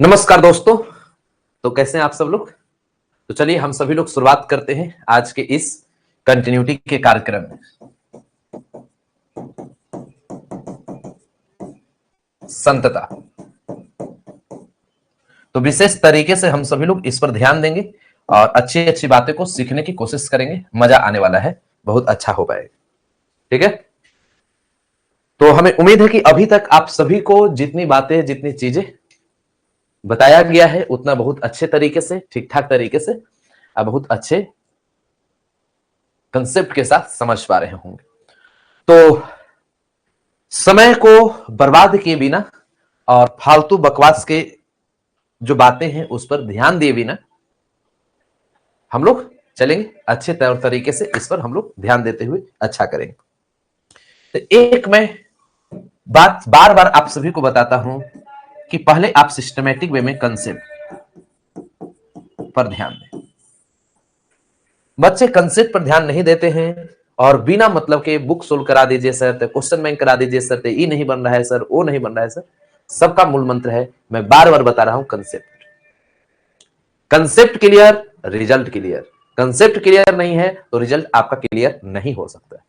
नमस्कार दोस्तों। तो कैसे हैं आप सब लोग। तो चलिए हम सभी लोग शुरुआत करते हैं आज के इस कंटिन्यूटी के कार्यक्रम में। संतता, तो विशेष तरीके से हम सभी लोग इस पर ध्यान देंगे और अच्छी अच्छी बातें को सीखने की कोशिश करेंगे। मजा आने वाला है, बहुत अच्छा हो पाएगा। ठीक है, तो हमें उम्मीद है कि अभी तक आप सभी को जितनी बातें जितनी चीजें बताया गया है उतना बहुत अच्छे तरीके से, ठीक ठाक तरीके से आप बहुत अच्छे कंसेप्ट के साथ समझ पा रहे होंगे। तो समय को बर्बाद किए बिना और फालतू बकवास के जो बातें हैं उस पर ध्यान दिए बिना हम लोग चलेंगे। अच्छे तौर तरीके से इस पर हम लोग ध्यान देते हुए अच्छा करेंगे। तो एक मैं बात बार बार आप सभी को बताता हूं कि पहले आप सिस्टमैटिक वे में कंसेप्ट पर ध्यान दें। बच्चे कंसेप्ट पर ध्यान नहीं देते हैं और बिना मतलब के बुक सोल्व करा दीजिए सर, तो क्वेश्चन बैंक करा दीजिए सर, तो ये नहीं बन रहा है सर, वो नहीं बन रहा है सर। सबका मूल मंत्र है, मैं बार बार बता रहा हूं, concept. Concept clear, result clear. Concept clear नहीं है तो रिजल्ट आपका क्लियर नहीं हो सकता है।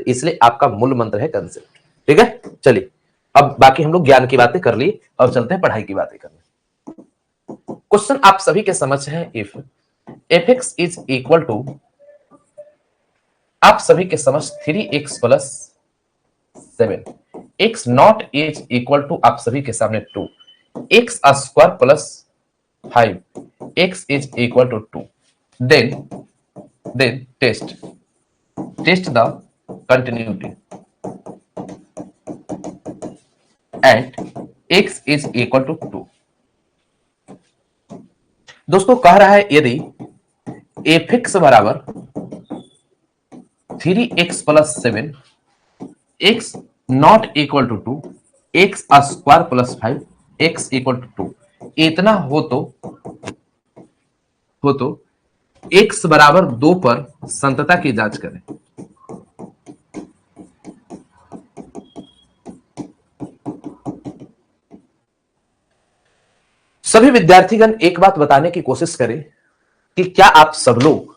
तो इसलिए आपका मूल मंत्र है कंसेप्ट। ठीक है, चलिए अब बाकी हम लोग ज्ञान की बातें कर ली और चलते हैं पढ़ाई की बातें करने। क्वेश्चन आप सभी के समझ है, if fx is equal to, आप सभी के समझ 3x plus 7, x not is equal to आप सभी के सामने 2, x square plus 5, x is equal to 2, then test the continuity at x is equal to 2। दोस्तों कह रहा है यदि fx बराबर 3x plus 7, x not equal to 2, x square plus 5, x equal to 2 इतना हो तो x बराबर 2 पर संतता की जांच करें। सभी विद्यार्थीगण एक बात बताने की कोशिश करें कि क्या आप सब लोग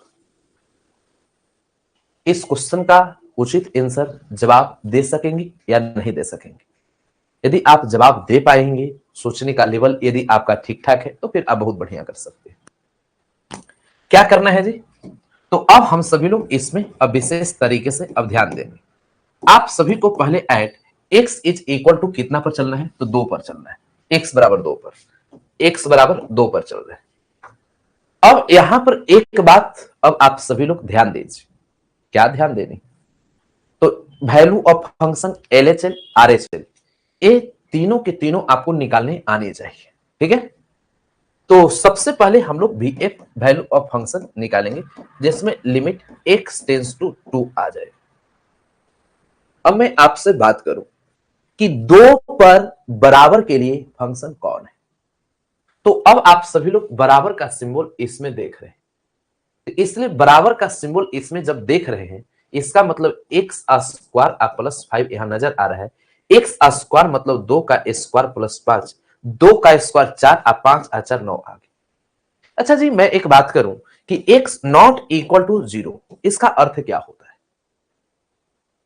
इस क्वेश्चन का उचित आंसर जवाब दे सकेंगे या नहीं दे सकेंगे। यदि आप जवाब दे पाएंगे, सोचने का लेवल यदि आपका ठीक ठाक है, तो फिर आप बहुत बढ़िया कर सकते हैं। क्या करना है जी, तो अब हम सभी लोग इसमें अब विशेष तरीके से अब ध्यान देंगे। आप सभी को पहले at x is equal to कितना पर चलना है, तो 2 पर चलना है। x बराबर 2 पर, x बराबर 2 पर चल रहे हैं। अब यहां पर एक बात अब आप सभी लोग ध्यान दीजिए। क्या ध्यान देनी, तो value of function LHL RHL ये तीनों के तीनों आपको निकालने आने चाहिए। ठीक है, तो सबसे पहले हम लोग VF वैल्यू ऑफ फंक्शन निकालेंगे जिसमें लिमिट x टेंस टू 2 आ जाए। अब मैं आपसे बात करूं कि 2 पर बराबर के लिए फंक्शन कौन है, तो अब आप सभी लोग बराबर का सिंबल इसमें देख रहे हैं, तो इसलिए बराबर का सिंबल इसमें जब देख रहे हैं इसका मतलब x स्क्वायर प्लस 5 यहां नजर आ रहा है। x स्क्वायर मतलब 2 का स्क्वायर प्लस 5, 2 का स्क्वायर 4 और 5 और 4 9 आ गए। अच्छा जी, मैं एक बात करूं कि x नॉट इक्वल टू 0, इसका अर्थ क्या होता है।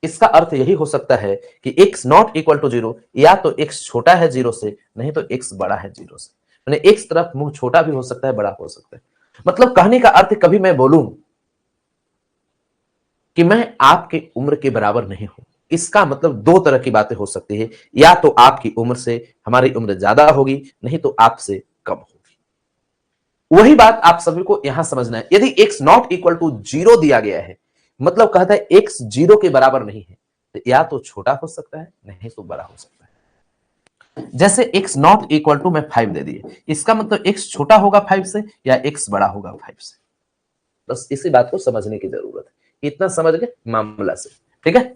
इसका अर्थ यही हो सकता है कि x नॉट इक्वल टू 0, या तो x छोटा है 0 से, नहीं तो x बड़ा है 0 से। यानी x तरफ मुंह छोटा भी हो सकता है, बड़ा हो सकता है। मतलब कहने का अर्थ कभी मैं बोलूं कि मैं आपकी उम्र के बराबर नहीं हूं, इसका मतलब दो तरह की बातें हो सकती है। या तो आपकी उम्र से हमारी उम्र ज्यादा होगी, नहीं तो आपसे कम होगी। वही बात आप सभी को यहां समझना है। यदि x नॉट इक्वल टू 0 दिया गया है, मतलब कहता है x 0 के बराबर नहीं है, तो या तो छोटा हो सकता है, नहीं तो बड़ा हो सकता है। जैसे x नॉट इक्वल टू मैं 5 दे दिए, इसका मतलब x छोटा होगा 5 से या x बड़ा होगा 5 से। बस इसी बात को समझने की जरूरत है। इतना समझ गए मामला से। ठीक है,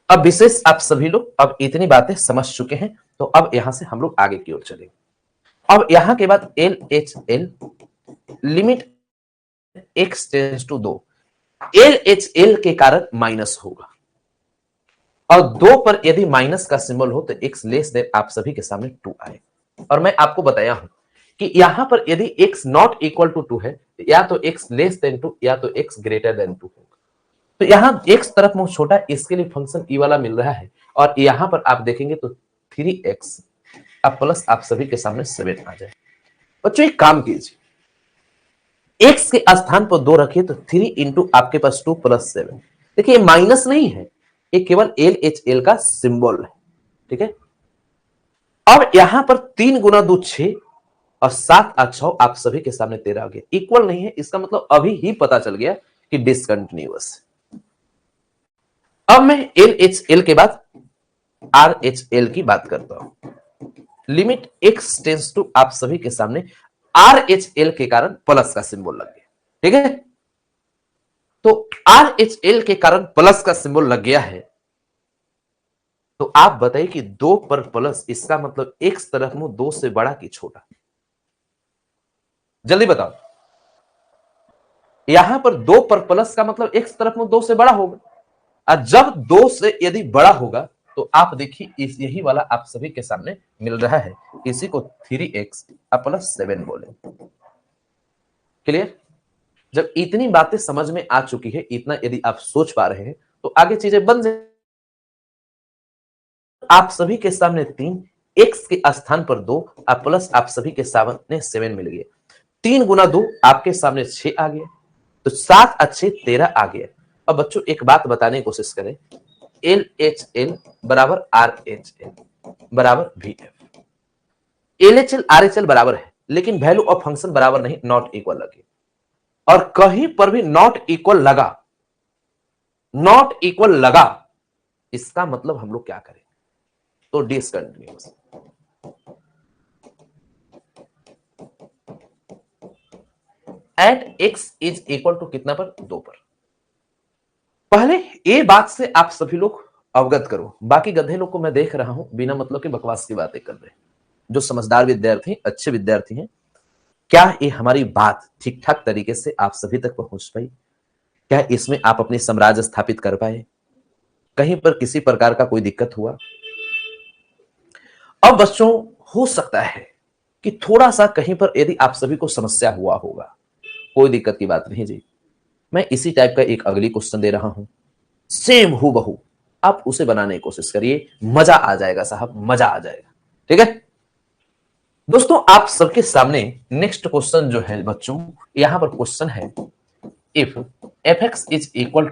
अब विशेष आप सभी लोग अब इतनी बातें समझ चुके हैं, तो अब यहां से हम लोग आगे की ओर चलेंगे। अब यहां के बाद LHL limit x tends to 2, LHL के कारण माइनस होगा, और 2 पर यदि माइनस का सिंबल हो तो x लेस देन आप सभी के सामने 2 आए। और मैं आपको बताया हूं कि यहां पर यदि x नॉट इक्वल टू 2 है, या तो x लेस देन 2 या तो x ग्रेटर देन 2 होगा। तो यहां x तरफ मुंह छोटा, इसके लिए फंक्शन e वाला मिल रहा है, और यहां पर आप देखेंगे तो 3x अब प्लस आप सभी के सामने 7 आ जाए। बच्चों एक काम कीजिए, x के स्थान पर 2 रखिए तो 3 इंटू आपके पास 2 प्लस 7। देखिए ये माइनस नहीं है, ये केवल LHL का सिंबल है, ठीक है। अब यहां पर 3 गुना 2 6 और 7 और 6 आप सभी के सामने 13 आ गया। इक्वल नहीं है, इसका मतलब अभी ही पता चल गया कि डिसकंटिन्यूअस। अब मैं LHL के बाद RHL की बात करता हूं। लिमिट x टेंस टू आप सभी के सामने RHL के कारण प्लस का सिंबल लग गया, ठीक है। तो RHL के कारण प्लस का सिंबल लग गया है, तो आप बताइए कि 2 पर प्लस, इसका मतलब x तरफ में 2 से बड़ा कि छोटा? जल्दी बताओ। यहां पर 2 पर प्लस का मतलब x तरफ में 2 से बड़ा होगा, और जब 2 से यदि बड़ा होगा तो आप देखिए इस यही वाला आप सभी के सामने मिल रहा है, इसी को 3x प्लस 7 बोले। क्लियर? जब इतनी बातें समझ में आ चुकी है, इतना यदि आप सोच पा रहे हैं, तो आगे चीजें बन जाए। आप सभी के सामने 3, x के स्थान पर 2 प्लस आप सभी के सामने 7 मिल गया। 3 गुना 2 आपके सामने 6 आ गया, तो 7 अच्छे 13 आ गया। अब बच्चों एक बात बताने की कोशिश करें, LHL बराबर RHL बराबर VF। LHL RHL बराबर है, लेकिन वैल्यू ऑफ फंक्शन बराबर नहीं, नॉट इक्वल लगे। और कहीं पर भी नॉट इक्वल लगा, नॉट इक्वल लगा, इसका मतलब हम लोग क्या करें? तो discontinuous. At x is equal to कितना पर? 2 पर। पहले ये बात से आप सभी लोग अवगत करो, बाकी गधे लोग को मैं देख रहा हूं बिना मतलब के बकवास की बातें कर रहे हैं। जो समझदार विद्यार्थी, अच्छे विद्यार्थी हैं, क्या ये हमारी बात ठीक ठाक तरीके से आप सभी तक पहुंच पाई? क्या इसमें आप अपनी साम्राज्य स्थापित कर पाए? कहीं पर किसी प्रकार का कोई दिक्कत हुआ? अब बच्चों हो सकता है कि थोड़ा सा कहीं पर यदि आप सभी को समस्या हुआ होगा, कोई दिक्कत की बात नहीं जी। मैं इसी टाइप का एक अगली क्वेश्चन दे रहा हूं, सेम हूबहू आप उसे बनाने की कोशिश करिए, मजा आ जाएगा साहब, मजा आ जाएगा, ठीक है। दोस्तों आप सबके सामने नेक्स्ट क्वेश्चन जो है बच्चों, यहां पर क्वेश्चन है, if fx is equal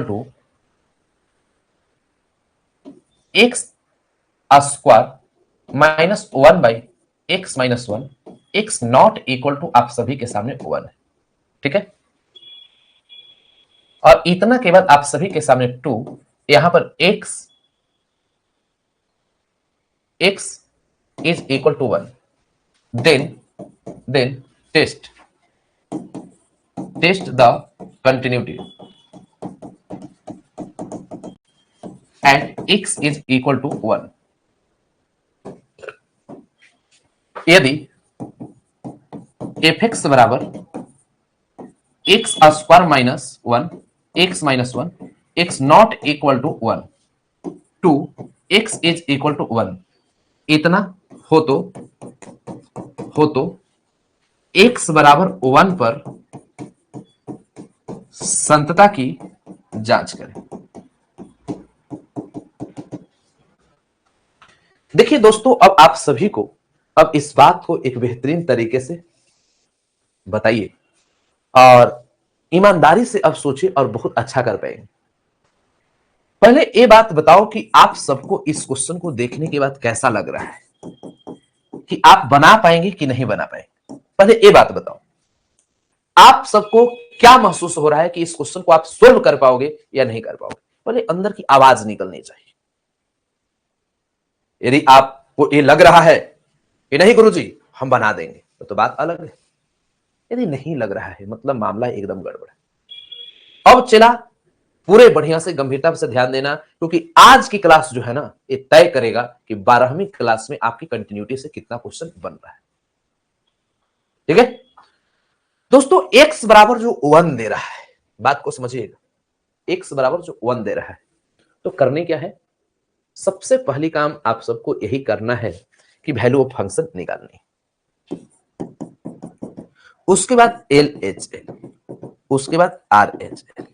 to x square minus 1 by x minus 1, x not equal to आप सभी के सामने 1 है, ठीक है। और इतना के बाद आप सभी के सामने 2, यहां पर x is equal to 1, then test the continuity and x is equal to 1। यदि fx बराबर x square minus 1, x minus 1, x not equal to 1, 2 x is equal to 1, इतना हो तो x बराबर 1 पर संतता की जांच करें। देखिए दोस्तों, अब आप सभी को अब इस बात को एक बेहतरीन तरीके से बताइए और ईमानदारी से अब सोचिए और बहुत अच्छा कर पाएंगे। पहले ये बात बताओ कि आप सबको इस क्वेश्चन को देखने के बाद कैसा लग रहा है, कि आप बना पाएंगे कि नहीं बना पाएंगे? पहले ये बात बताओ, आप सबको क्या महसूस हो रहा है कि इस क्वेश्चन को आप सोल्व कर पाओगे या नहीं कर पाओगे? पहले अंदर की आवाज निकलनी चाहिए। यदि आपको ये लग रहा है कि नहीं गुरुजी हम बना देंगे, तो बात अलग है। यदि नहीं लग रहा है, मतलब मामला एकदम गड़बड़ है। अब चला, पूरे बढ़िया से गंभीरता से ध्यान देना, क्योंकि आज की क्लास जो है ना, ये तय करेगा कि 12वीं क्लास में आपकी कंटिन्यूटी से कितना क्वेश्चन बन रहा है, ठीक है दोस्तों। x बराबर जो 1 दे रहा है, बात को समझिएगा, x बराबर जो 1 दे रहा है, तो करने क्या है? सबसे पहली काम आप सबको यही करना है की वैल्यू ऑफ फंक्शन निकालनी। उसके बाद LHL, उसके बाद RHL।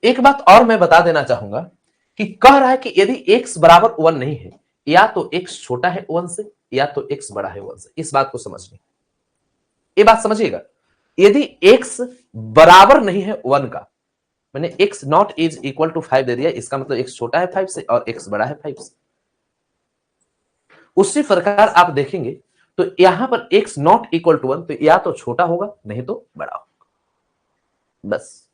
एक बात और मैं बता देना चाहूंगा कि कह रहा है कि यदि x बराबर 1 नहीं है, या तो x छोटा है 1 से या तो x बड़ा है 1 से। इस बात को समझनी, ये बात समझिएगा। यदि x बराबर नहीं है 1 का, मैंने x not is equal to 5 दे दिया, इसका मतलब x छोटा है 5 से और x बड़ा है 5 से। उसी प्रकार आप देखेंगे तो यहां पर x नॉट इक्वल टू 1, तो या तो छोटा होगा नहीं तो बड़ा होगा, बस।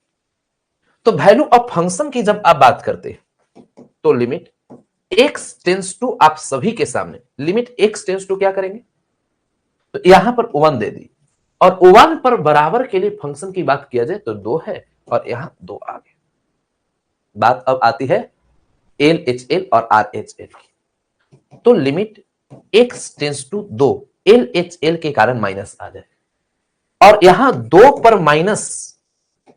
तो वैल्यू ऑफ फंक्शन की जब आप बात करते हैं तो लिमिट x टेंस टू, आप सभी के सामने लिमिट x टेंस टू क्या करेंगे, तो यहां पर 1 दे दी, और 1 पर बराबर के लिए फंक्शन की बात किया जाए तो 2 है और यहां 2 आ गए। बात अब आती है LHL और RHL की। तो limit x tends to 2, LHL के कारण माइनस आ जाए, और यहां 2 पर माइनस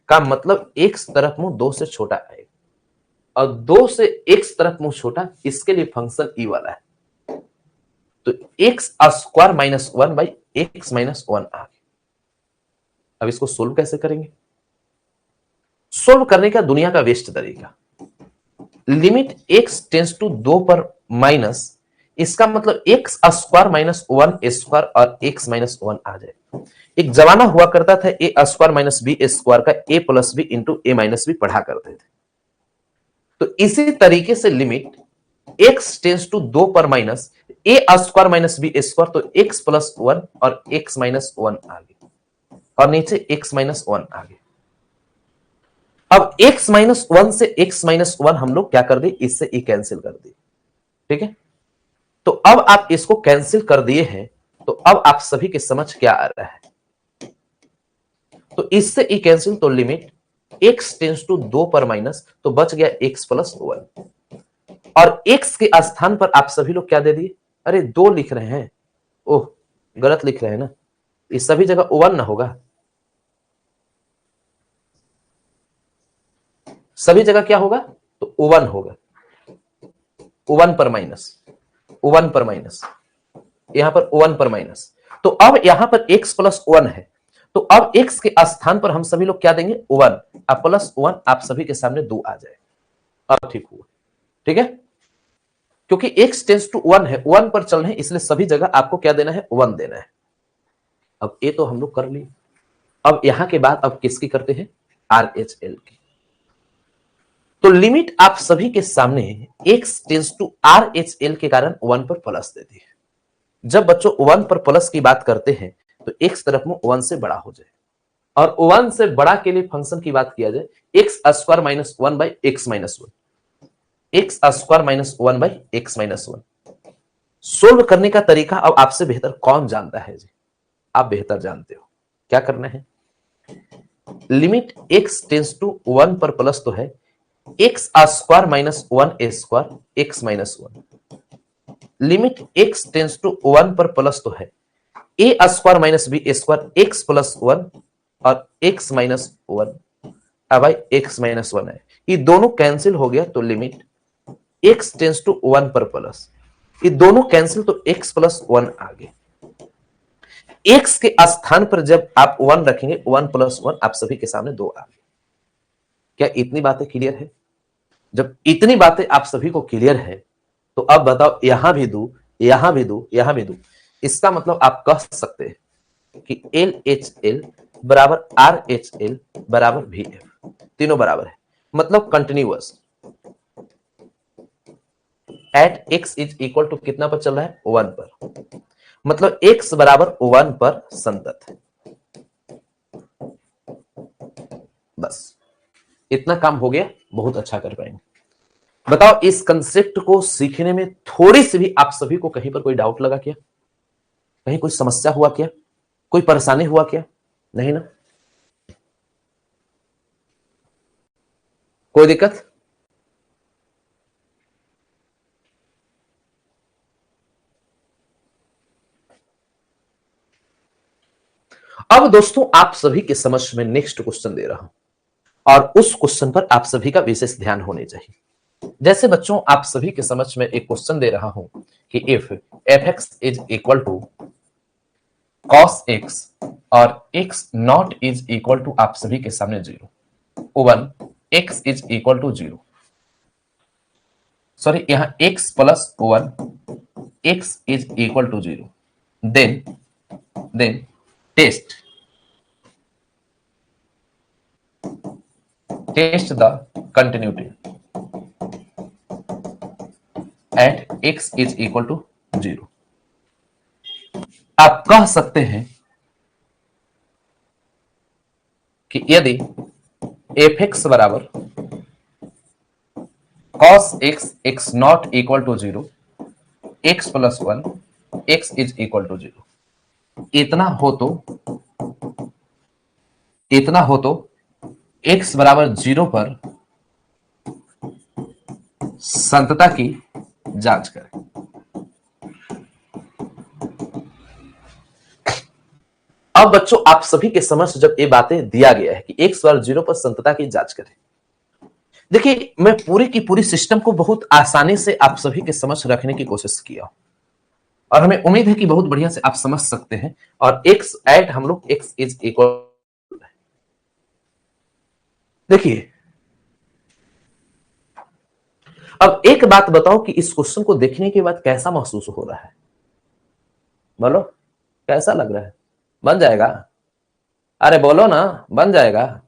का मतलब x तरफ मुंह 2 से छोटा आएगा, और 2 से x तरफ मुंह छोटा, इसके लिए फंक्शन ई वाला है। तो x square minus 1 by x minus 1 आ गया। अब इसको सोल्व कैसे करेंगे? सोल्व करने का दुनिया का बेस्ट तरीका, लिमिट x टेंस टू 2 पर माइनस, इसका मतलब x स्क्वायर माइनस 1 स्क्वायर और x माइनस 1 आ जाए। एक जमाना हुआ करता था a square minus b square का a plus b into a minus b पढ़ा करते थे। तो इसी तरीके से लिमिट x टेंस टू 2 पर minus a square minus b square, तो x प्लस 1 और x माइनस 1 आ गया, और नीचे x माइनस 1 आ गया। अब x माइनस 1 से x माइनस 1 हम लोग क्या कर दिए, इससे ई कैंसिल कर दिए, ठीक है। तो अब आप इसको कैंसिल कर दिए हैं, तो अब आप सभी के समझ क्या आ रहा है, तो इससे ई कैंसिल, तो लिमिट x टेंस टू 2 पर माइनस, तो बच गया x प्लस 1, और x के स्थान पर आप सभी लोग क्या दे दिए, अरे 2 लिख रहे हैं, ओह गलत लिख रहे हैं ना, इस सभी जगह 1 ना होगा, सभी जगह क्या होगा, तो 1 होगा, 1 पर माइनस, 1 पर माइनस, यहां पर 1 पर माइनस। तो अब यहां पर x प्लस 1 है, तो अब x के स्थान पर हम सभी लोग क्या देंगे, 1, अब प्लस 1 आप सभी के सामने 2 आ जाए। अब ठीक हुआ, ठीक है, क्योंकि x टेंस टू 1 है, 1 पर चल रहे हैं, इसलिए सभी जगह आपको क्या देना है, 1 देना है। अब ये तो हम लोग कर लिए। अब यहां के बाद अब किसकी करते हैं, RHL की। तो लिमिट आप सभी के सामने x टेंस टू RHL के कारण 1 पर प्लस देती है। जब बच्चों 1 पर प्लस की बात करते हैं तो x तरफ में 1 से बड़ा हो जाए, और 1 से बड़ा के लिए फंक्शन की बात किया जाए, x square minus 1 by x minus 1, x square minus 1 by x minus 1। Solve करने का तरीका अब आपसे बेहतर कौन जानता है जी, आप बेहतर जानते हो। क्या करना है, लिमिट x टेंस टू 1 पर प्लस तो है, x square minus 1 square x minus 1, limit x tends to 1 पर प्लस तो है, a square minus b square x plus 1 और एक्स माइनस 1, अब भाई एक्स माइनस 1 है, ये दोनों कैंसिल हो गया, तो लिमिट x टेंस टू 1 पर प्लस, ये दोनों कैंसिल, तो x प्लस 1 आ गए। x के स्थान पर जब आप 1 रखेंगे, 1 प्लस 1 आप सभी के सामने 2 आ गए। क्या इतनी बातें क्लियर है? जब इतनी बातें आप सभी को क्लियर है, तो अब बताओ, यहां भी दू, यहां भी दू, यहां भी दू, इसका मतलब आप कह सकते हैं कि LHL बराबर RHL बराबर VF, तीनों बराबर है, मतलब continuous at x is equal to कितना पर चल रहा है, 1 पर, मतलब x बराबर 1 पर संतत है। बस इतना काम हो गया, बहुत अच्छा कर पाएंगे। बताओ, इस कंसेप्ट को सीखने में थोड़ी सी भी आप सभी को कहीं पर कोई डाउट लगा क्या, कहीं कोई समस्या हुआ क्या, कोई परेशानी हुआ क्या? नहीं ना, कोई दिक्कत? अब दोस्तों आप सभी के समक्ष में नेक्स्ट क्वेश्चन दे रहा हूं, और उस क्वेश्चन पर आप सभी का विशेष ध्यान होने चाहिए। जैसे बच्चों आप सभी के समझ में एक क्वेश्चन दे रहा हूं कि if f x is equal to cos x और x not is equal to आप सभी के सामने 0 one x is equal to 0, sorry यहां x plus 1 x is equal to 0, then test the continuity at x is equal to 0। आप कह सकते हैं कि यदि एफ एक्स बराबर cos x x not equal to 0 x plus 1 x is equal to 0 इतना हो तो x बराबर 0 पर संतता की जांच करें। अब बच्चों आप सभी के समझ जब ये बातें दिया गया है कि x बराबर 0 पर संतता की जांच करें, देखिए मैं पूरी की पूरी सिस्टम को बहुत आसानी से आप सभी के समझ रखने की कोशिश किया और हमें उम्मीद है कि बहुत बढ़िया से आप समझ सकते हैं। और x एट हम लोग x इज इक्वल, देखिए अब एक बात बताओ कि इस क्वेश्चन को देखने के बाद कैसा महसूस हो रहा है, बोलो कैसा लग रहा है? बन जाएगा? अरे बोलो ना, बन जाएगा।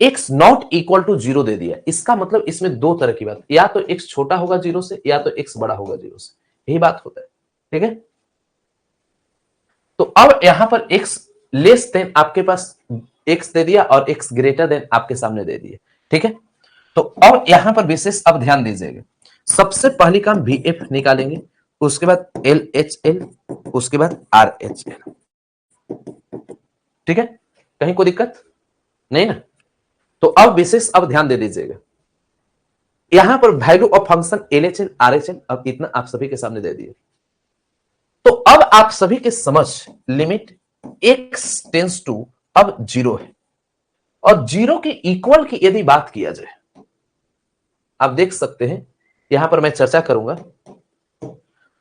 x नॉट इक्वल टू 0 दे दिया, इसका मतलब इसमें दो तरह की बात, या तो x छोटा होगा 0 से या तो x बड़ा होगा 0 से, यही बात होता है। ठीक है, तो अब यहां पर x लेस देन आपके पास x दे दिया और x ग्रेटर देन आपके सामने दे दिए। ठीक है, तो अब यहां पर विशेष अब ध्यान दीजिएगा, सबसे पहली काम वी एफ निकालेंगे, उसके बाद एल एच एल, उसके बाद आर एच एल। ठीक है, कहीं कोई दिक्कत नहीं ना? तो अब विशेष अब ध्यान दे दीजिएगा, यहां पर value of function L H L R H L अब इतना आप सभी के सामने दे दिए। तो अब आप सभी के समझ लिमिट एक्स टेंस टू अब 0 है और 0 के इक्वल की यदि बात किया जाए, आप देख सकते हैं यहां पर मैं चर्चा करूंगा,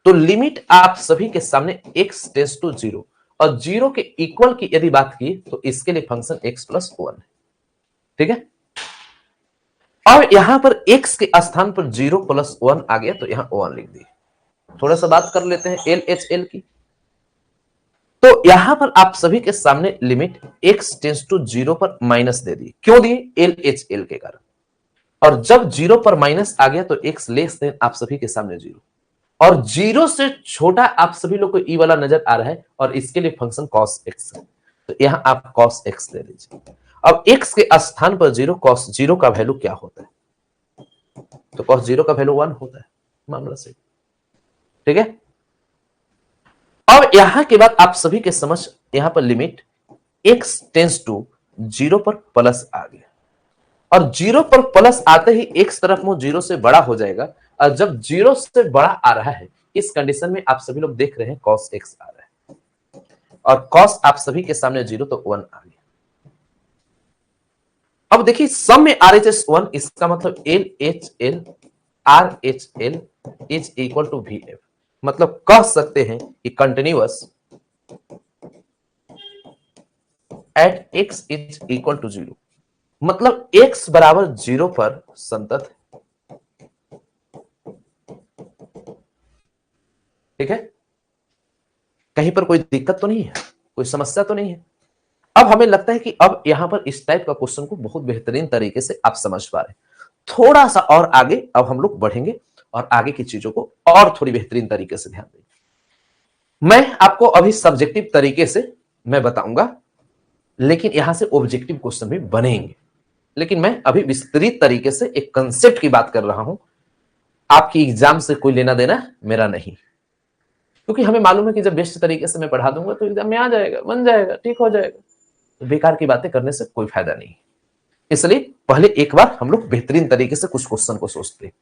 तो लिमिट आप सभी के सामने x टेंस टू 0 और 0 के इक्वल की यदि बात की तो इसके लिए फंक्शन x प्लस 1 है। ठीक है, और यहां पर x के स्थान पर 0 प्लस 1 आ गया तो यहां 1 लिख दिए। थोड़ा सा बात कर लेते हैं एल एच एल की, तो यहां पर आप सभी के सामने लिमिट x टेंस टू 0 पर माइनस दे दी, क्यों दिए? एल एच एल के कारण, और जब 0 पर माइनस आ गया तो x लेस देन आप सभी के सामने 0 और 0 से छोटा आप सभी लोग को ई वाला नजर आ रहा है और इसके लिए फंक्शन cos x है, तो यहां आप cos x ले लीजिए। अब x के स्थान पर 0, cos 0 का वैल्यू क्या होता है? तो cos 0 का वैल्यू 1 होता है, मामला से। ठीक है, अब यहां के बाद आप सभी के समझ यहां पर लिमिट x टेंस टू 0 पर प्लस आ गया और 0 पर प्लस आते ही x तरफ मुंह 0 से बड़ा हो जाएगा, और जब 0 से बड़ा आ रहा है इस कंडीशन में आप सभी लोग देख रहे हैं cos x आ रहा है और cos आप सभी के सामने 0 तो 1 आ गया। अब देखिए सम में आर एच एस 1, इसका मतलब L H L R H L is equal to V F, मतलब कह सकते हैं कि continuous at x is equal to 0, मतलब x बराबर 0 पर संतत है। ठीक है, कहीं पर कोई दिक्कत तो नहीं है, कोई समस्या तो नहीं है? अब हमें लगता है कि अब यहां पर इस टाइप का क्वेश्चन को बहुत बेहतरीन तरीके से आप समझ पा रहे हैं। थोड़ा सा और आगे अब हम लोग बढ़ेंगे और आगे की चीजों को और थोड़ी बेहतरीन तरीके से ध्यान देंगे। मैं आपको अभी सब्जेक्टिव तरीके से मैं बताऊंगा, लेकिन यहां से ऑब्जेक्टिव क्वेश्चन भी बनेंगे, लेकिन मैं अभी विस्तृत तरीके से एक कंसेप्ट की बात कर रहा हूं। आपकी एग्जाम से कोई लेना देना मेरा नहीं, क्योंकि हमें मालूम है कि जब बेस्ट तरीके से मैं पढ़ा दूंगा तो एग्जाम में आ जाएगा, बन जाएगा, ठीक हो जाएगा, तो बेकार की बातें करने से कोई फायदा नहीं। इसलिए पहले एक बार हम लोग बेहतरीन तरीके से कुछ क्वेश्चन को सोचते हैं।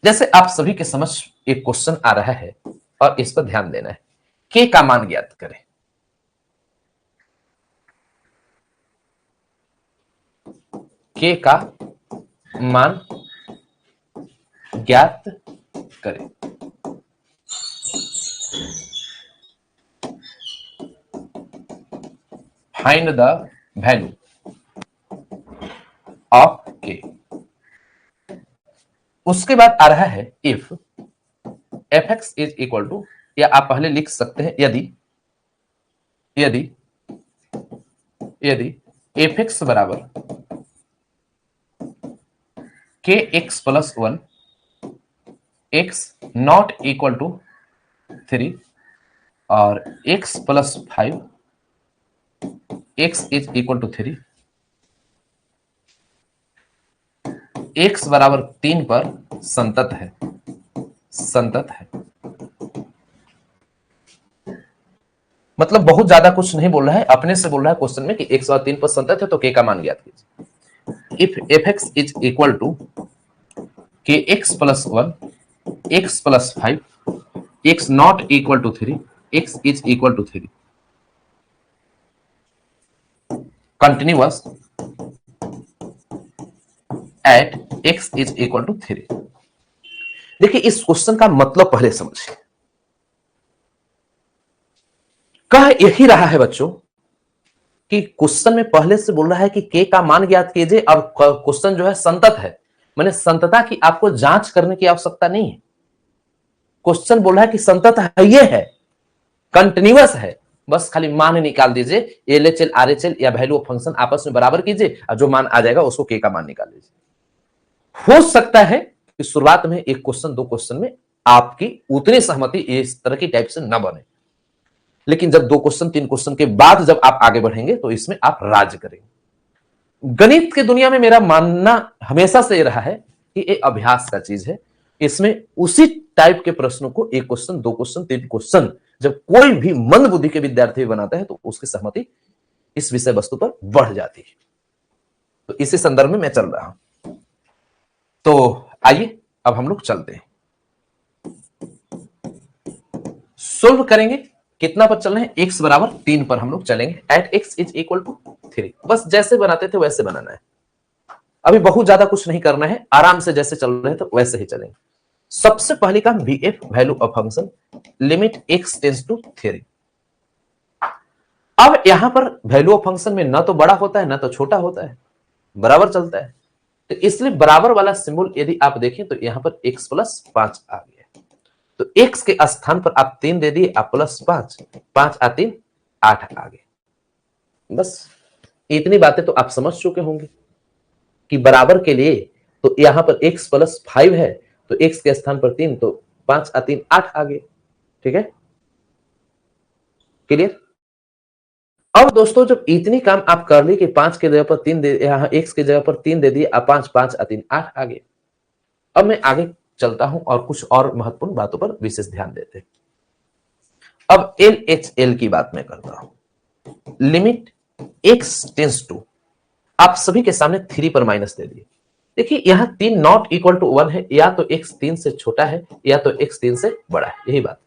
जैसे आप सभी के समझ एक क्वेश्चन आ रहा है और इस पर ध्यान देना है, के का मान ज्ञात करें। के का मान ज्ञात करें। फाइंड द वैल्यू ऑफ के। उसके बाद आ रहा है if f x is equal to, या आप पहले लिख सकते हैं यदि यदि यदि एफ एक्स बराबर के x plus 1 x not equal to 3 और x plus 5 x is equal to 3, x बराबर 3 पर संतत है, संतत है। मतलब बहुत ज्यादा कुछ नहीं बोल रहा है, अपने से बोल रहा है क्वेश्चन में कि एक्स बराबर 3 पर संतत है तो के का मान ज्ञात कीजिए। If f x is equal to k x plus 1 x plus 5 x not equal to 3 x is equal to 3 continuous at x is equal to 3। देखिए इस क्वेश्चन का मतलब पहले समझिए। कह यही रहा है बच्चों कि क्वेश्चन में पहले से बोल रहा है कि के का मान ज्ञात कीजिए, और क्वेश्चन जो है संतत है, माने संतता की आपको जांच करने की आवश्यकता नहीं है। क्वेश्चन बोल रहा है कि संतत है, ये है, कंटिन्यूअस है, बस खाली मान निकाल दीजिए, एलएचएल आरएचएल या वैल्यू ऑफ फंक्शन आपस में बराबर कीजिए और जो मान आ जाएगा उसको के का मान निकाल लीजिए। हो सकता है कि शुरुआत में एक क्वेश्चन दो क्वेश्चन में आपकी उतनी सहमति इस तरह की टाइप से न बने, लेकिन जब 2 क्वेश्चन 3 क्वेश्चन के बाद जब आप आगे बढ़ेंगे तो इसमें आप राज करेंगे। गणित की दुनिया में मेरा मानना हमेशा से रहा है कि ये अभ्यास का चीज है। इसमें उसी टाइप के प्रश्नों को 1 क्वेश्चन 2 क्वेश्चन 3 क्वेश्चन जब कोई भी मंद बुद्धि के विद्यार्थी बनाता है तो उसकी सहमति इस विषय वस्तु पर बढ़ जाती है। तो इसी संदर्भ में मैं चल रहा हूं। तो आइए अब हम लोग चलते हैं, सोल्व करेंगे। कितना पर चल रहे हैं? x बराबर 3 पर हम लोग चलेंगे। At x is equal to 3। बस जैसे बनाते थे वैसे बनाना है, अभी बहुत ज्यादा कुछ नहीं करना है, आराम से जैसे चल रहे थे तो वैसे ही चलेंगे। सबसे पहले काम vf value of function limit x tends to 3। अब यहां पर वैल्यू ऑफ फंक्शन में ना तो बड़ा होता है ना तो छोटा होता है, बराबर चलता है। तो इसलिए बराबर वाला सिंबल यदि आप देखें तो यहां पर x प्लस 5 आ गया, तो x के स्थान पर आप 3 दे दिए, आप प्लस 5 5 आ 3 8 आ गए। बस इतनी बातें तो आप समझ चुके होंगे कि बराबर के लिए तो यहां पर x प्लस 5 है तो x के स्थान पर 3, तो 5 आ 3 8 आ गए। ठीक है, क्लियर? अब दोस्तों जब इतनी काम आप कर ली कि 5 के जगह पर 3 दे, यहां x के जगह पर 3 दे दिए, आप 5 5 आ 3 8 आ गए। अब मैं आगे चलता हूं और कुछ और महत्वपूर्ण बातों पर विशेष ध्यान देते हैं। अब LHL की बात मैं करता हूं। लिमिट x टेंड्स टू, आप सभी के सामने 3 पर माइनस दे दिए। देखिए यहां 3 नॉट इक्वल टू 1 है, या तो x 3 से छोटा है या तो x 3 से बड़ा है, यही बात।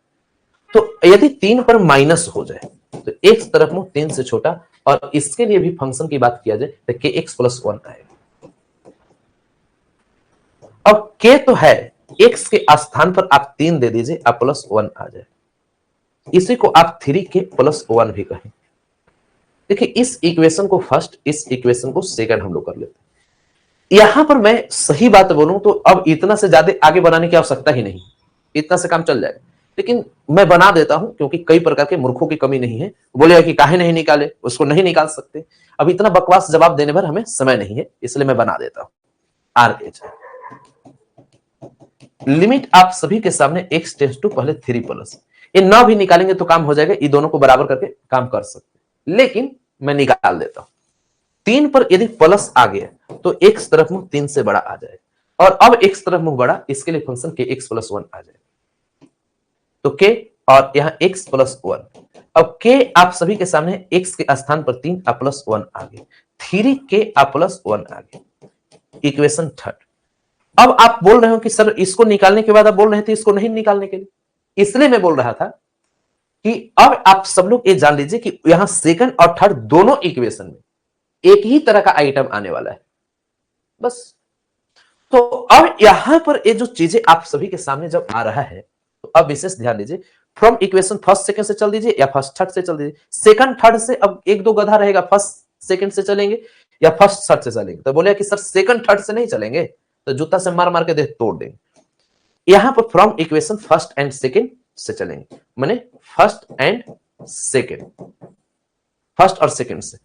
तो यदि 3 पर माइनस हो जाए तो x तरफ में 3 से छोटा, और इसके लिए भी फंक्शन की बात किया जाए तो kx प्लस 1 आएगा। अब k तो है, x के स्थान पर आप 3 दे दीजिए, आप प्लस 1 आ जाए। इसी को आप 3k प्लस 1 भी कहें। देखिए इस इक्वेशन को फर्स्ट, इस इक्वेशन को सेकंड हम लोग कर लेते हैं। यहां पर मैं सही बात बोलूं तो अब इतना से ज्यादा आगे बनाने की आवश्यकता ही नहीं, इतना से काम चल जाएगा, लेकिन मैं बना देता हूं क्योंकि कई प्रकार के मूर्खों की कमी नहीं है। बोलेगा कि काहे नहीं निकाले, उसको नहीं निकाल सकते। अब इतना बकवास जवाब देने पर हमें समय नहीं है, इसलिए मैं बना देता हूं। RH लिमिट आप सभी के सामने x टेंड्स टू पहले 3 प्लस, ये ना भी निकालेंगे तो काम हो जाएगा, ये दोनों को बराबर करके काम कर सकते, लेकिन मैं निकाल देता हूं। 3 पर यदि प्लस आ गया तो x तरफ मुंह 3 से बड़ा आ जाएगा, और अब x तरफ मुंह बड़ा, इसके लिए फंक्शन के x प्लस 1 आ जाएगा। तो k और यहां x प्लस 1, अब k आप सभी के सामने x के स्थान पर 3 आ प्लस 1 आ गए, 3k आ प्लस 1 आ गए। Equation third. अब आप बोल रहे हो कि सर इसको निकालने के बाद आप बोल रहे थे इसको नहीं निकालने के लिए, इसलिए मैं बोल रहा था कि अब आप सब लोग ये जान लीजिए कि यहां सेकंड और थर्ड दोनों इक्वेशन में एक ही तरह का आइटम आने वाला है। बस तो अब यहां पर ये जो चीजें आप सभी के सामने जब आ रहा है, तो अब विशेष ध्यान दीजिए, फ्रॉम इक्वेशन फर्स्ट सेकंड से चल दीजिए या फर्स्ट थर्ड से चल दीजिए। सेकंड थर्ड से अब एक दो गधा रहेगा, फर्स्ट सेकंड से चलेंगे या फर्स्ट थर्ड से चलेंगे। तो बोले कि सर सेकंड थर्ड से नहीं चलेंगे, तो जूता से मार मार के देह तोड़ देंगे। यहां पर from equation first and second से चलेंगे, माने फर्स्ट एंड सेकंड, फर्स्ट और सेकंड से।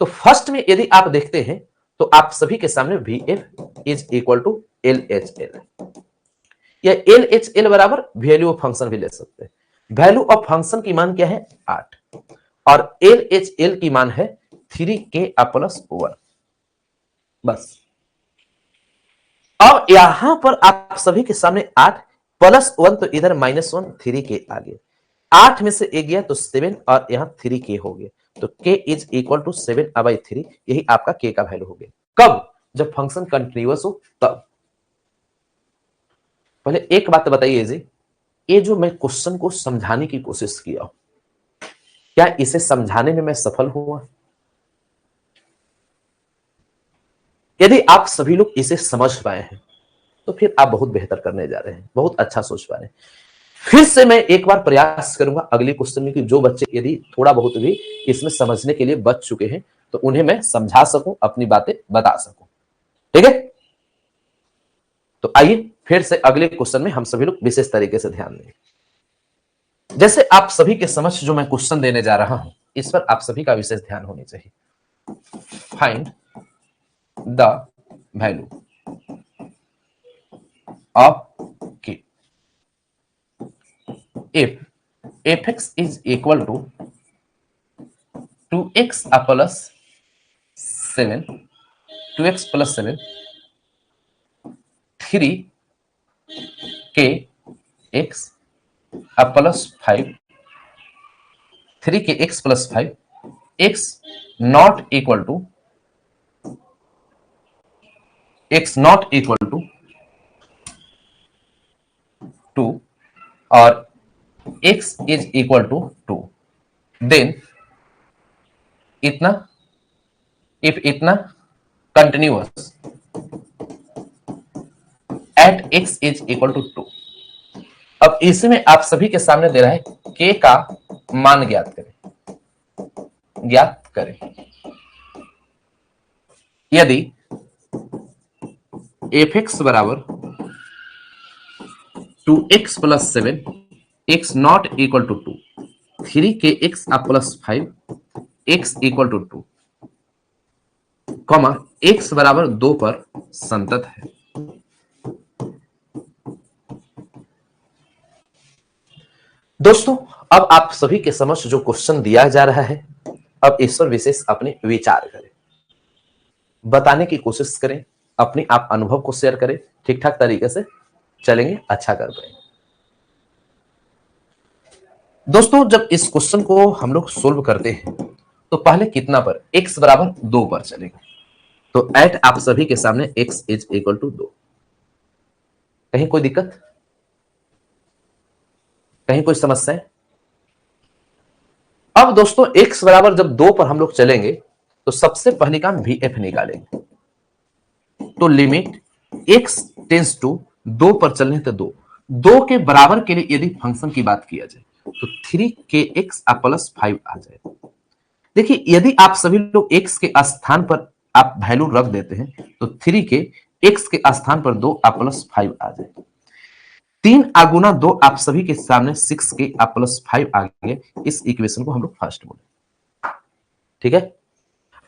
तो फर्स्ट में यदि आप देखते हैं तो आप सभी के सामने V F is equal to L H L, या एल एच एल बराबर वैल्यू ऑफ फंक्शन भी ले सकते हैं। वैल्यू ऑफ फंक्शन की मान क्या है 8 और एल एच एल की मान है 3k प्लस 1। बस अब यहां पर आप सभी के सामने 8 प्लस 1, तो इधर -1 3k आ गया, 8 में से 1 गया तो 7 और यहां 3k हो गया, तो k इज इक्वल टू 7/3, यही आपका k का वैल्यू हो गया। कब? जब फंक्शन कंटिन्यूअस हो तब। पहले एक बात बताइए जी, ये जो मैं क्वेश्चन को समझाने की कोशिश किया, क्या इसे समझाने में मैं सफल हुआ? यदि आप सभी लोग इसे समझ पाए हैं तो फिर आप बहुत बेहतर करने जा रहे हैं, बहुत अच्छा सोच पा रहे हैं। फिर से मैं एक बार प्रयास करूंगा अगले क्वेश्चन में कि जो बच्चे यदि थोड़ा बहुत भी इसमें समझने के लिए बच चुके हैं तो उन्हें मैं समझा सकूं, अपनी बातें बता सकूं। ठीक है, तो आइए फिर से अगले क्वेश्चन में हम सभी लोग विशेष तरीके से ध्यान दें। जैसे आप सभी के समक्ष जो मैं क्वेश्चन देने जा रहा हूं, इस पर आप सभी का विशेष ध्यान होनी चाहिए। Find the value of k if fx is equal to 2x plus 7, 2x plus 7, 3kx plus 5, 3kx plus 5, x not equal to 2 और x is equal to 2, then इतना, if इतना continuous at x is equal to 2। अब इसमें आप सभी के सामने दे रहा है k का मान ज्ञात करें। यदि fx बराबर 2x plus 7, x not equal to 2, 3kx plus 5, x equal to 2, comma x बराबर 2 पर संतत है। दोस्तों, अब आप सभी के समक्ष जो क्वेश्चन दिया जा रहा है, अब इस पर विशेष अपने विचार करें, बताने की कोशिश करें, अपने आप अनुभव को शेयर करें, ठीक ठाक तरीके से चलेंगे, अच्छा कर पाएंगे। दोस्तों, जब इस क्वेश्चन को हम लोग सोल्व करते हैं तो पहले कितना पर, x बराबर 2 पर चलेगा, तो एट आप सभी के सामने x इज इक्वल टू 2। कहीं कोई दिक्कत, कहीं कोई समस्या है? अब दोस्तों x बराबर जब 2 पर हम लोग चलेंगे तो सबसे पहली काम vf निकालेंगे। तो लिमिट x टेंस टू 2 पर चलने तो 2 के बराबर के लिए यदि फंक्शन की बात किया जाए तो 3kx प्लस 5 आ जाए। देखिए, यदि आप सभी लोग x के स्थान पर आप वैल्यू रख देते हैं तो 3 के x के स्थान पर 2 प्लस 5 आ जाए। 3 गुना 2 आप सभी के सामने 6k प्लस 5 आ गए। इस इक्वेशन को हम लोग फर्स्ट बोले। ठीक है,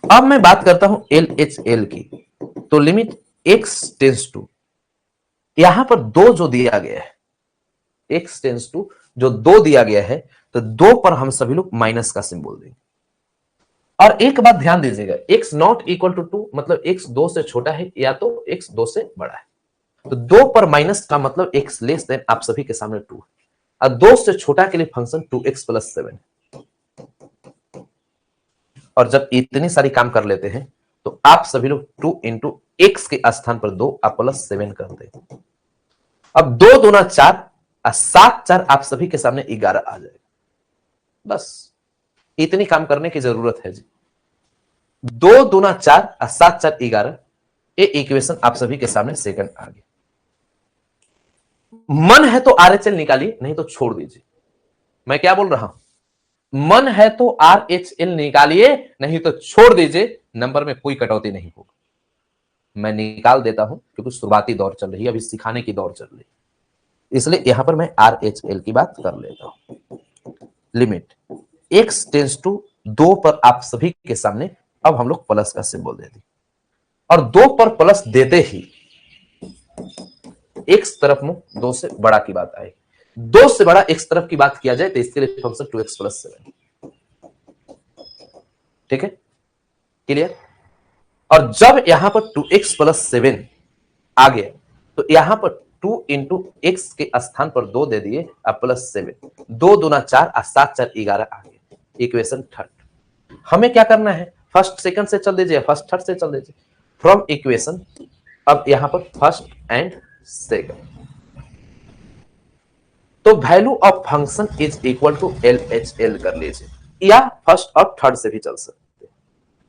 अब मैं बात करता हूं LHL की। तो लिमिट x टेंस टू, यहां पर 2 जो दिया गया है, x टेंस टू जो 2 दिया गया है, तो 2 पर हम सभी लोग माइनस का सिंबल देंगे। और एक बात ध्यान दीजिएगा, x नॉट इक्वल टू 2 मतलब x 2 से छोटा है या तो x 2 से बड़ा है। तो 2 पर माइनस का मतलब x लेस देन आप सभी के सामने 2 है, और 2 से छोटा के लिए फंक्शन 2x प्लस 7 है। और जब इतनी सारी काम कर लेते हैं तो आप सभी लोग 2 इंटू x के स्थान पर 2 प्लस 7 कर दें। अब 2 दूना 4 और 7 4 आप सभी के सामने 11 आ जाएगा। बस इतनी काम करने की जरूरत है जी। 2 दूना 4 और 7 4 11, ये इक्वेशन आप सभी के सामने सेकंड आ गया। मन है तो RHL निकालिए, नहीं तो छोड़ दीजिए। मैं क्या बोल रहा हूं, मन है तो RHL निकालिए, नहीं तो छोड़ दीजिए, नंबर में कोई कटौती नहीं होगी। मैं निकाल देता हूं क्योंकि शुरुआती दौर चल रही है, अभी सिखाने की दौर चल रही है, इसलिए यहां पर मैं RHL की बात कर लेता हूं। लिमिट x टेंस टू 2 पर आप सभी के सामने अब हम लोग प्लस का सिंबल दे दी, और 2 पर प्लस देते ही x तरफ मुंह 2 से बड़ा की बात आएगी। 2 से बड़ा x तरफ की बात किया जाए तो इसके लिए फंक्शन 2x + 7, ठीक है, क्लियर। और जब यहां पर 2x + 7 आ गया तो यहां पर 2 × x के स्थान पर 2 दे दिए अब +7, 2 दूना 4 और 7 4 11 आ गया, इक्वेशन थर्ड। हमें क्या करना है, फर्स्ट सेकंड से चल दीजिए, फर्स्ट थर्ड से चल दीजिए, फ्रॉम इक्वेशन। अब यहां पर फर्स्ट एंड सेकंड, तो value of function is equal to LHL कर लीजिए, या फर्स्ट और थर्ड से भी चल सकते हैं।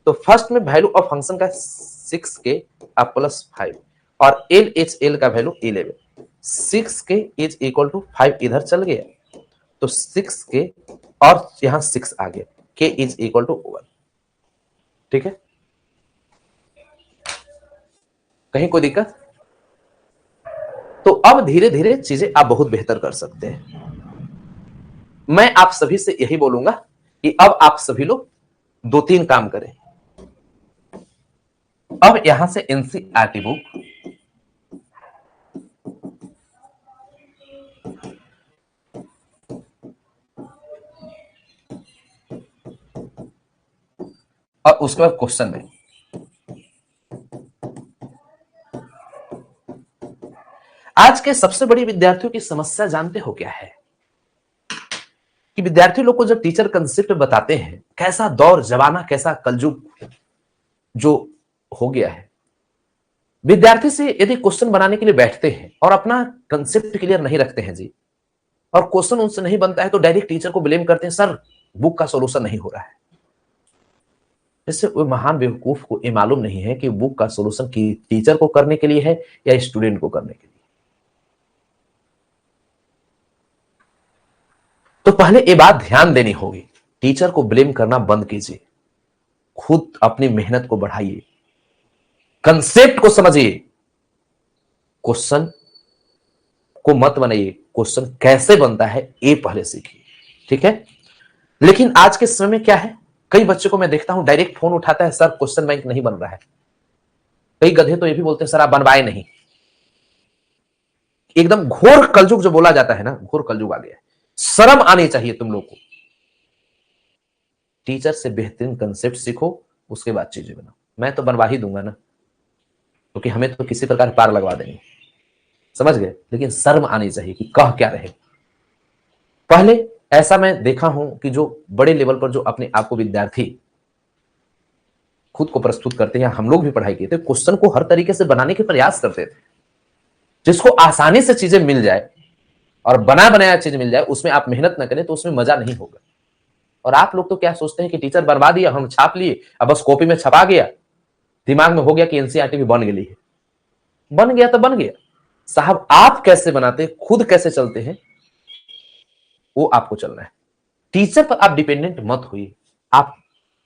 तो फर्स्ट में वैल्यू ऑफ फंक्शन का 6k +5 और LHL का value 11, 6k is equal to 5 इधर चल गया तो 6k और यहां 6 आ गया, k इज इक्वल टू 1, ठीक है, कहीं कोई दिक्कत। तो अब धीरे धीरे चीजें आप बहुत बेहतर कर सकते हैं। मैं आप सभी से यही बोलूंगा कि अब आप सभी लोग 2-3 काम करें। अब यहां से NCERT बुक और उसके बाद क्वेश्चन में आज के सबसे बड़ी विद्यार्थियों की समस्या जानते हो क्या है, कि विद्यार्थी लोग को जब टीचर कंसेप्ट बताते हैं, कैसा दौर जमाना, कैसा कलयुग जो हो गया है, विद्यार्थी से यदि क्वेश्चन बनाने के लिए बैठते हैं और अपना कंसेप्ट क्लियर नहीं रखते हैं जी, और क्वेश्चन उनसे नहीं बनता है तो डायरेक्ट टीचर को ब्लेम करते हैं, सर बुक का सॉल्यूशन नहीं हो रहा है। इससे वो महान बेवकूफ को ये मालूम नहीं है कि बुक का सॉल्यूशन की टीचर को करने के लिए है या स्टूडेंट को करने के लिए। तो पहले ये बात ध्यान देनी होगी, टीचर को ब्लेम करना बंद कीजिए, खुद अपनी मेहनत को बढ़ाइए, कंसेप्ट को समझिए, क्वेश्चन को मत बनाइए, क्वेश्चन कैसे बनता है ये पहले सीखिए, ठीक है। लेकिन आज के समय में क्या है, कई बच्चों को मैं देखता हूं डायरेक्ट फोन उठाता है, सर क्वेश्चन बैंक नहीं बन रहा है। कई गधे तो ये भी बोलते हैं सर आप बनवाए नहीं। एकदम घोर कलयुग जो बोला जाता है ना, घोर कलयुग आ गया है। शर्म आनी चाहिए तुम लोग को। टीचर से बेहतरीन कंसेप्ट सीखो, उसके बाद चीजें बनाओ। मैं तो बनवा ही दूंगा ना, क्योंकि हमें तो किसी प्रकार पार लगवा देंगे, समझ गए। लेकिन शर्म आनी चाहिए कि कह क्या रहे। पहले ऐसा मैं देखा हूं कि जो बड़े लेवल पर जो अपने आप को विद्यार्थी खुद को प्रस्तुत करते हैं, हम लोग भी पढ़ाई किए थे, क्वेश्चन को हर तरीके से बनाने के प्रयास करते थे, जिसको आसानी से चीजें मिल जाए और बना बनाया चीज मिल जाए, उसमें आप मेहनत न करें तो उसमें मजा नहीं होगा। और आप लोग तो क्या सोचते हैं कि टीचर बनवा दिया, हम छाप लिए, अब बस कॉपी में छपा गया, दिमाग में हो गया कि एनसीईआरटी भी बन गई है। बन गया तो बन गया साहब, आप कैसे बनाते हैं, खुद कैसे चलते हैं, वो आपको चलना है। टीचर पर आप डिपेंडेंट मत होइए, आप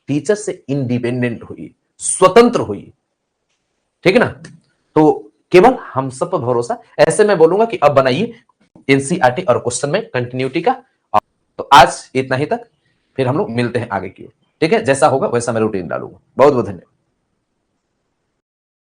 टीचर से इंडिपेंडेंट होइए, स्वतंत्र होइए, ठीक है ना। तो केवल हम सब पर भरोसा। ऐसे मैं बोलूंगा कि अब बनाइए एनसीईआरटी और क्वेश्चन में कंटिन्यूटी का। तो आज इतना ही तक, फिर हम लोग मिलते हैं आगे की ओर, ठीक है। जैसा होगा वैसा मैं रूटीन डालूंगा। बहुत बहुत धन्यवाद।